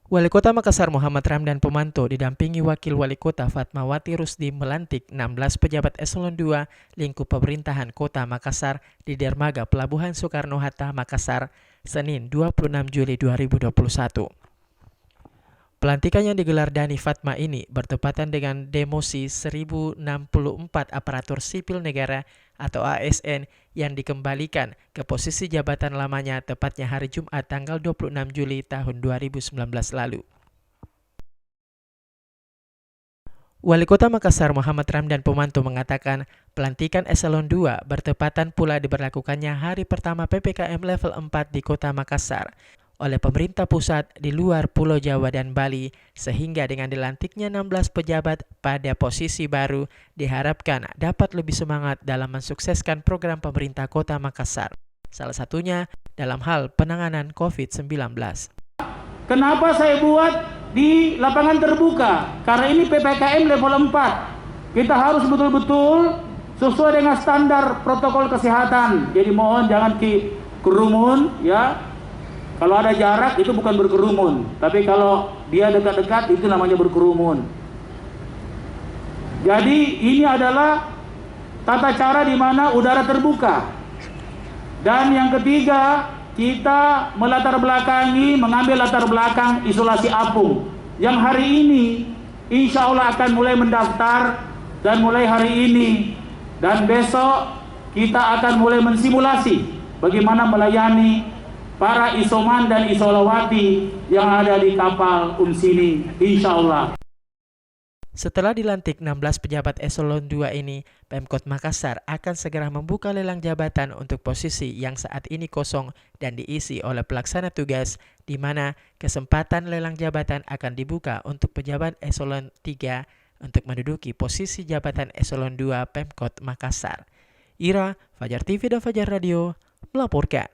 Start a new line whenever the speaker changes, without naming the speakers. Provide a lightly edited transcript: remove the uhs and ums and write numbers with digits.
Wali Kota Makassar Muhammad Ramdan Pomanto didampingi Wakil Wali Kota Fatmawati Rusdi melantik 16 pejabat eselon 2 lingkup pemerintahan Kota Makassar di Dermaga Pelabuhan Soekarno-Hatta, Makassar, Senin 26 Juli 2021. Pelantikan yang digelar Dani Fatma ini bertepatan dengan demosi 1064 aparatur sipil negara atau ASN yang dikembalikan ke posisi jabatan lamanya tepatnya hari Jumat tanggal 26 Juli tahun 2019 lalu. Wali Kota Makassar Muhammad Ramdan Pomanto mengatakan pelantikan eselon 2 bertepatan pula diberlakukannya hari pertama PPKM level 4 di Kota Makassar oleh pemerintah pusat di luar Pulau Jawa dan Bali, sehingga dengan dilantiknya 16 pejabat pada posisi baru diharapkan dapat lebih semangat dalam mensukseskan program pemerintah Kota Makassar, salah satunya dalam hal penanganan COVID-19.
Kenapa saya buat di lapangan terbuka? Karena ini PPKM level 4. Kita harus betul-betul sesuai dengan standar protokol kesehatan. Jadi mohon jangan kerumun ya. Kalau ada jarak itu bukan berkerumun, tapi kalau dia dekat-dekat itu namanya berkerumun. Jadi ini adalah tata cara di mana udara terbuka. Dan yang ketiga, kita mengambil latar belakang isolasi apung. Yang hari ini insya Allah akan mulai mendaftar dan mulai hari ini dan besok kita akan mulai mensimulasi bagaimana melayani para isoman dan isolawati yang ada di kapal Umsini, insya Allah.
Setelah dilantik 16 pejabat eselon 2 ini, Pemkot Makassar akan segera membuka lelang jabatan untuk posisi yang saat ini kosong dan diisi oleh pelaksana tugas, di mana kesempatan lelang jabatan akan dibuka untuk pejabat eselon 3 untuk menduduki posisi jabatan eselon 2 Pemkot Makassar. Ira, Fajar TV dan Fajar Radio melaporkan.